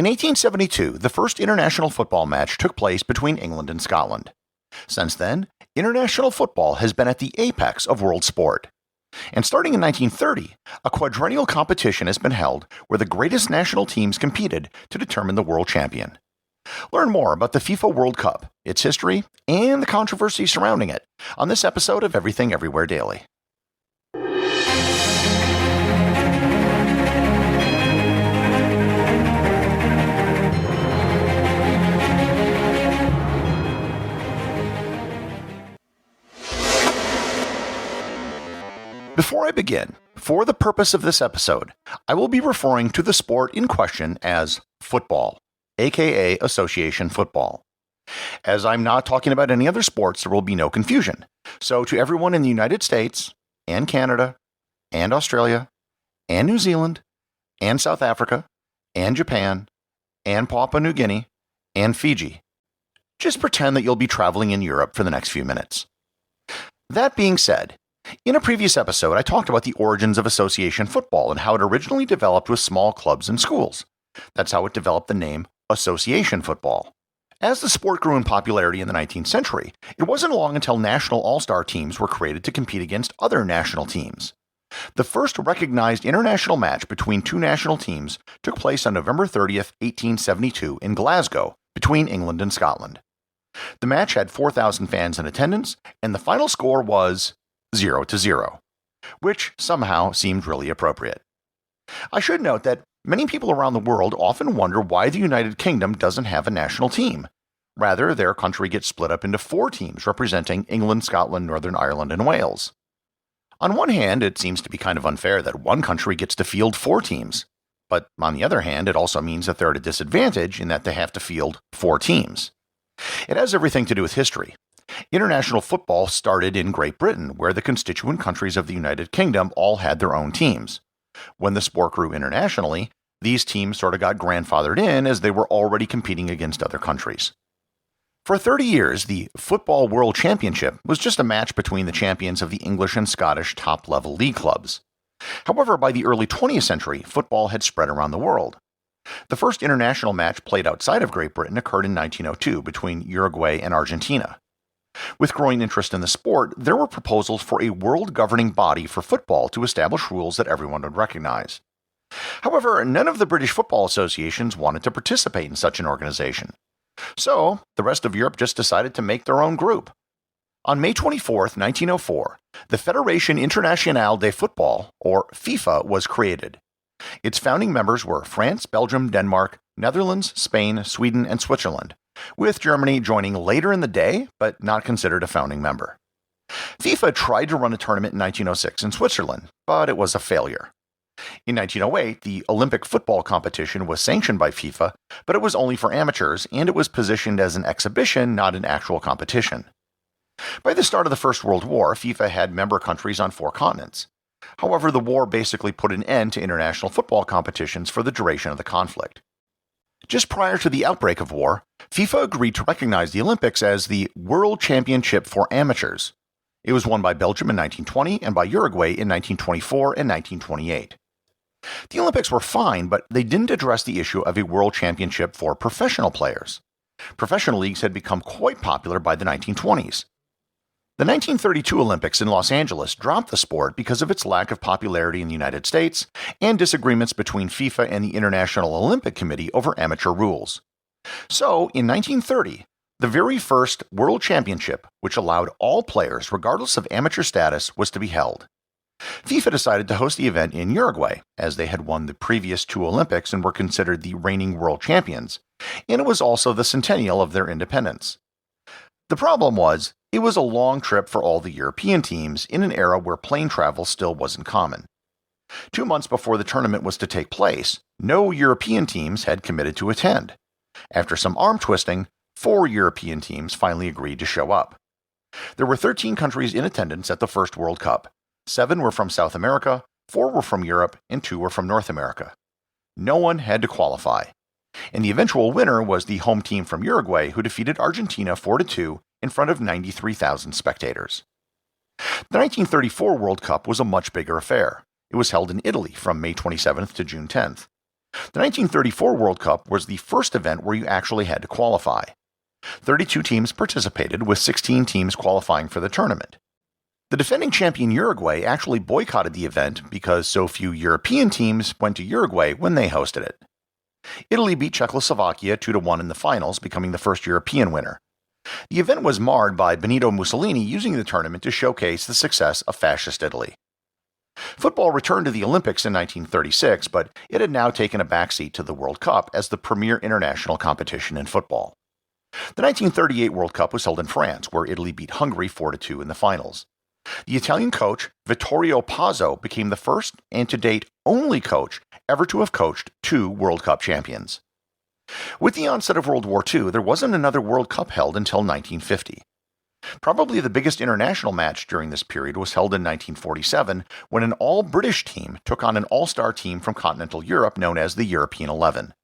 In 1872, the first international football match took place between England and Scotland. Since then, international football has been at the apex of world sport. And starting in 1930, a quadrennial competition has been held where the greatest national teams competed to determine the world champion. Learn more about the FIFA World Cup, its history, and the controversy surrounding it on this episode of Everything Everywhere Daily. Before I begin, for the purpose of this episode, I will be referring to the sport in question as football, aka association football. As I'm not talking about any other sports, there will be no confusion. So to everyone in the United States, and Canada, and Australia, and New Zealand, and South Africa, and Japan, and Papua New Guinea, and Fiji, just pretend that you'll be traveling in Europe for the next few minutes. That being said, in a previous episode, I talked about the origins of association football and how it originally developed with small clubs and schools. That's how it developed the name association football. As the sport grew in popularity in the 19th century, it wasn't long until national all-star teams were created to compete against other national teams. The first recognized international match between two national teams took place on November 30th, 1872 in Glasgow, between England and Scotland. The match had 4,000 fans in attendance, and the final score was 0-0, which somehow seemed really appropriate. I should note that many people around the world often wonder why the United Kingdom doesn't have a national team. Rather, their country gets split up into 4 teams representing England, Scotland, Northern Ireland, and Wales. On one hand, it seems to be kind of unfair that one country gets to field 4 teams, but on the other hand, it also means that they're at a disadvantage in that they have to field 4 teams. It has everything to do with history. International football started in Great Britain, where the constituent countries of the United Kingdom all had their own teams. When the sport grew internationally, these teams sort of got grandfathered in as they were already competing against other countries. For 30 years, the Football World Championship was just a match between the champions of the English and Scottish top-level league clubs. However, by the early 20th century, football had spread around the world. The first international match played outside of Great Britain occurred in 1902 between Uruguay and Argentina. With growing interest in the sport, there were proposals for a world governing body for football to establish rules that everyone would recognize. However, none of the British football associations wanted to participate in such an organization. So, the rest of Europe just decided to make their own group. On May 24, 1904, the Fédération Internationale de Football, or FIFA, was created. Its founding members were France, Belgium, Denmark, Netherlands, Spain, Sweden, and Switzerland, with Germany joining later in the day, but not considered a founding member. FIFA tried to run a tournament in 1906 in Switzerland, but it was a failure. In 1908, the Olympic football competition was sanctioned by FIFA, but it was only for amateurs, and it was positioned as an exhibition, not an actual competition. By the start of the First World War, FIFA had member countries on 4 continents. However, the war basically put an end to international football competitions for the duration of the conflict. Just prior to the outbreak of war, FIFA agreed to recognize the Olympics as the World Championship for Amateurs. It was won by Belgium in 1920 and by Uruguay in 1924 and 1928. The Olympics were fine, but they didn't address the issue of a World Championship for professional players. Professional leagues had become quite popular by the 1920s. The 1932 Olympics in Los Angeles dropped the sport because of its lack of popularity in the United States and disagreements between FIFA and the International Olympic Committee over amateur rules. So, in 1930, the very first World Championship, which allowed all players, regardless of amateur status, was to be held. FIFA decided to host the event in Uruguay, as they had won the previous 2 Olympics and were considered the reigning world champions, and it was also the centennial of their independence. The problem was, it was a long trip for all the European teams in an era where plane travel still wasn't common. 2 months before the tournament was to take place, no European teams had committed to attend. After some arm twisting, 4 European teams finally agreed to show up. There were 13 countries in attendance at the first World Cup. 7 were from South America, 4 were from Europe, and 2 were from North America. No one had to qualify. And the eventual winner was the home team from Uruguay, who defeated Argentina 4-2 in front of 93,000 spectators. The 1934 World Cup was a much bigger affair. It was held in Italy from May 27th to June 10th. The 1934 World Cup was the first event where you actually had to qualify. 32 teams participated, with 16 teams qualifying for the tournament. The defending champion Uruguay actually boycotted the event because so few European teams went to Uruguay when they hosted it. Italy beat Czechoslovakia 2-1 in the finals, becoming the first European winner. The event was marred by Benito Mussolini using the tournament to showcase the success of fascist Italy. Football returned to the Olympics in 1936, but it had now taken a backseat to the World Cup as the premier international competition in football. The 1938 World Cup was held in France, where Italy beat Hungary 4-2 in the finals. The Italian coach, Vittorio Pozzo, became the first and to date only coach ever to have coached 2 World Cup champions. With the onset of World War II, there wasn't another World Cup held until 1950. Probably the biggest international match during this period was held in 1947, when an all-British team took on an all-star team from continental Europe known as the European 11.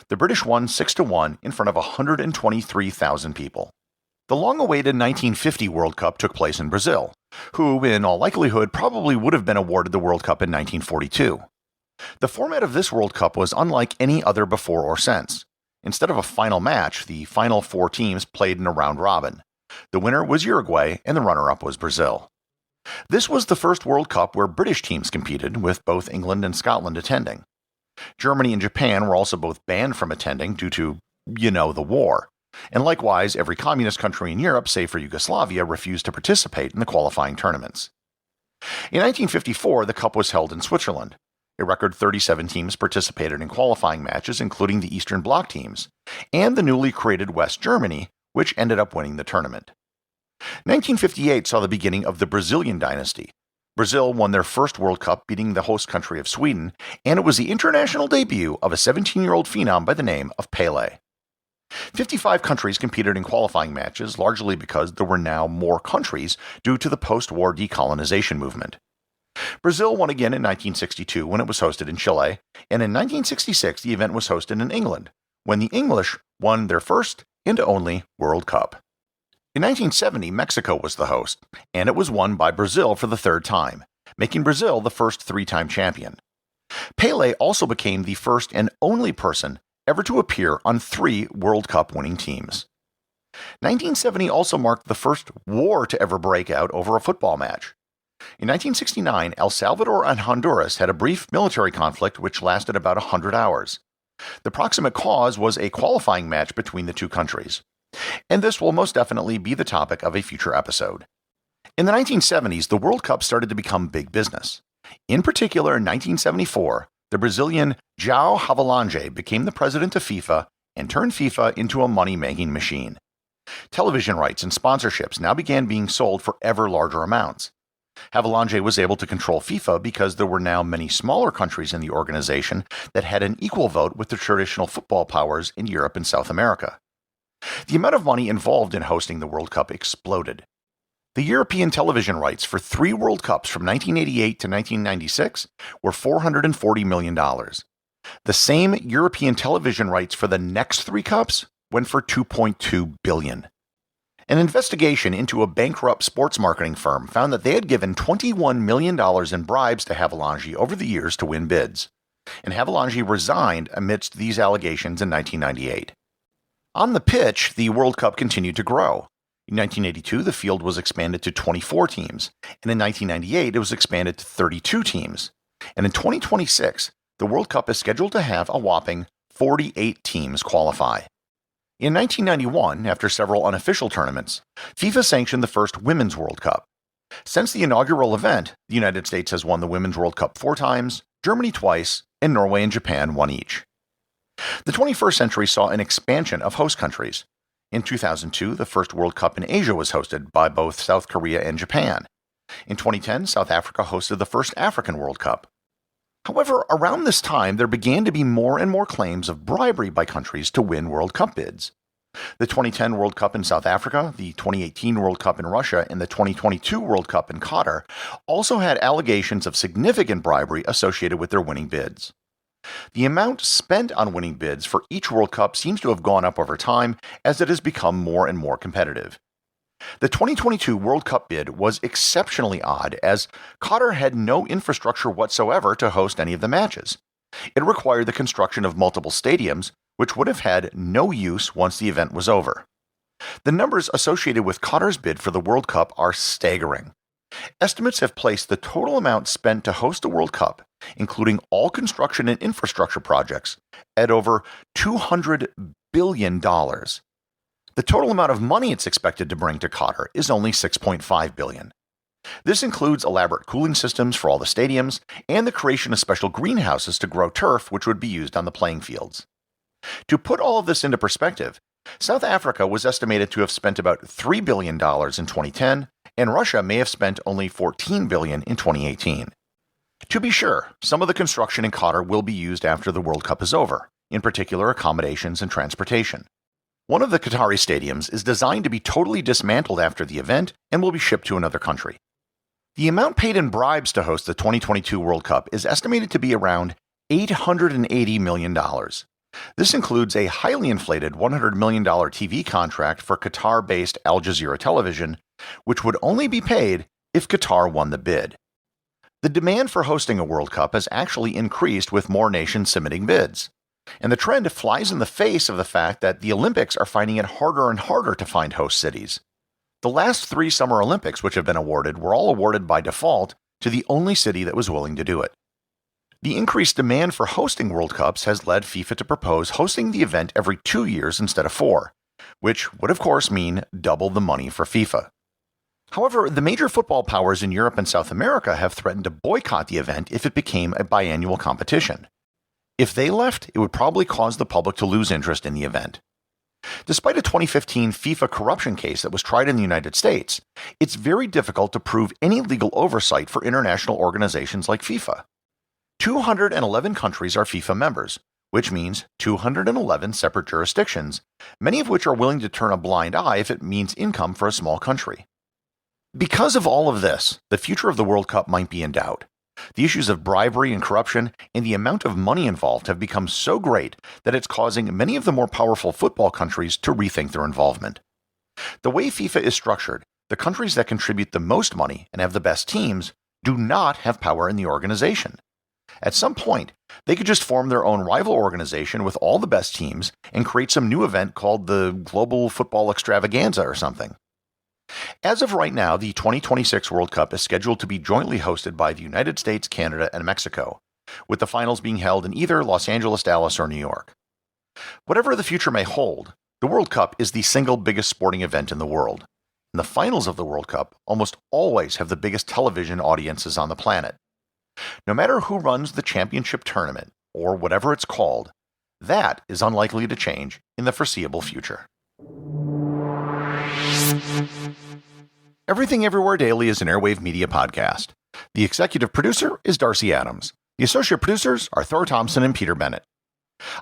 The British won 6-1 in front of 123,000 people. The long-awaited 1950 World Cup took place in Brazil, who, in all likelihood, probably would have been awarded the World Cup in 1942. The format of this World Cup was unlike any other before or since. Instead of a final match, the final 4 teams played in a round-robin. The winner was Uruguay, and the runner-up was Brazil. This was the first World Cup where British teams competed, with both England and Scotland attending. Germany and Japan were also both banned from attending due to, the war. And likewise, every communist country in Europe, save for Yugoslavia, refused to participate in the qualifying tournaments. In 1954, the Cup was held in Switzerland. A record 37 teams participated in qualifying matches, including the Eastern Bloc teams, and the newly created West Germany, which ended up winning the tournament. 1958 saw the beginning of the Brazilian dynasty. Brazil won their first World Cup, beating the host country of Sweden, and it was the international debut of a 17-year-old phenom by the name of Pelé. 55 countries competed in qualifying matches, largely because there were now more countries due to the post-war decolonization movement. Brazil won again in 1962 when it was hosted in Chile, and in 1966 the event was hosted in England, when the English won their first and only World Cup. In 1970, Mexico was the host, and it was won by Brazil for the 3rd time, making Brazil the first 3-time champion. Pelé also became the first and only person ever to appear on 3 World Cup winning teams. 1970 also marked the first war to ever break out over a football match. In 1969, El Salvador and Honduras had a brief military conflict which lasted about 100 hours. The proximate cause was a qualifying match between the 2 countries. And this will most definitely be the topic of a future episode. In the 1970s, the World Cup started to become big business. In particular, in 1974, the Brazilian João Havelange became the president of FIFA and turned FIFA into a money-making machine. Television rights and sponsorships now began being sold for ever larger amounts. Havelange was able to control FIFA because there were now many smaller countries in the organization that had an equal vote with the traditional football powers in Europe and South America. The amount of money involved in hosting the World Cup exploded. The European television rights for 3 World Cups from 1988 to 1996 were $440 million. The same European television rights for the next 3 Cups went for $2.2 billion. An investigation into a bankrupt sports marketing firm found that they had given $21 million in bribes to Havelange over the years to win bids, and Havelange resigned amidst these allegations in 1998. On the pitch, the World Cup continued to grow. In 1982, the field was expanded to 24 teams, and in 1998, it was expanded to 32 teams. And in 2026, the World Cup is scheduled to have a whopping 48 teams qualify. In 1991, after several unofficial tournaments, FIFA sanctioned the first Women's World Cup. Since the inaugural event, the United States has won the Women's World Cup 4 times, Germany twice, and Norway and Japan 1 each. The 21st century saw an expansion of host countries. In 2002, the first World Cup in Asia was hosted by both South Korea and Japan. In 2010, South Africa hosted the first African World Cup. However, around this time, there began to be more and more claims of bribery by countries to win World Cup bids. The 2010 World Cup in South Africa, the 2018 World Cup in Russia, and the 2022 World Cup in Qatar also had allegations of significant bribery associated with their winning bids. The amount spent on winning bids for each World Cup seems to have gone up over time as it has become more and more competitive. The 2022 World Cup bid was exceptionally odd as Qatar had no infrastructure whatsoever to host any of the matches. It required the construction of multiple stadiums, which would have had no use once the event was over. The numbers associated with Qatar's bid for the World Cup are staggering. Estimates have placed the total amount spent to host the World Cup, including all construction and infrastructure projects, at over $200 billion. The total amount of money it's expected to bring to Qatar is only $6.5 billion. This includes elaborate cooling systems for all the stadiums and the creation of special greenhouses to grow turf, which would be used on the playing fields. To put all of this into perspective, South Africa was estimated to have spent about $3 billion in 2010, and Russia may have spent only $14 billion in 2018. To be sure, some of the construction in Qatar will be used after the World Cup is over, in particular accommodations and transportation. One of the Qatari stadiums is designed to be totally dismantled after the event and will be shipped to another country. The amount paid in bribes to host the 2022 World Cup is estimated to be around $880 million. This includes a highly inflated $100 million TV contract for Qatar-based Al Jazeera Television, which would only be paid if Qatar won the bid. The demand for hosting a World Cup has actually increased with more nations submitting bids. And the trend flies in the face of the fact that the Olympics are finding it harder and harder to find host cities. The last 3 Summer Olympics which have been awarded were all awarded by default to the only city that was willing to do it. The increased demand for hosting World Cups has led FIFA to propose hosting the event every 2 years instead of 4, which would of course mean double the money for FIFA. However, the major football powers in Europe and South America have threatened to boycott the event if it became a biannual competition. If they left, it would probably cause the public to lose interest in the event. Despite a 2015 FIFA corruption case that was tried in the United States, it's very difficult to prove any legal oversight for international organizations like FIFA. 211 countries are FIFA members, which means 211 separate jurisdictions, many of which are willing to turn a blind eye if it means income for a small country. Because of all of this, the future of the World Cup might be in doubt. The issues of bribery and corruption and the amount of money involved have become so great that it's causing many of the more powerful football countries to rethink their involvement. The way FIFA is structured, the countries that contribute the most money and have the best teams do not have power in the organization. At some point, they could just form their own rival organization with all the best teams and create some new event called the Global Football Extravaganza or something. As of right now, the 2026 World Cup is scheduled to be jointly hosted by the United States, Canada, and Mexico, with the finals being held in either Los Angeles, Dallas, or New York. Whatever the future may hold, the World Cup is the single biggest sporting event in the world, and the finals of the World Cup almost always have the biggest television audiences on the planet. No matter who runs the championship tournament, or whatever it's called, that is unlikely to change in the foreseeable future. Everything Everywhere Daily is an Airwave Media podcast. The executive producer is Darcy Adams. The associate producers are Thor, Thomsen, and Peter Bennett.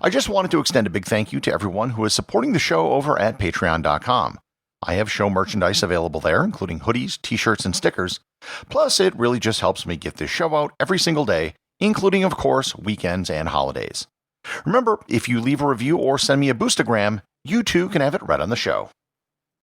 I just wanted to extend a big thank you to everyone who is supporting the show over at patreon.com. I have show merchandise available there, including hoodies, t-shirts, and stickers. Plus, it really just helps me get this show out every single day, including, of course, weekends and holidays. Remember, if you leave a review or send me a boostagram, you too can have it read on the show.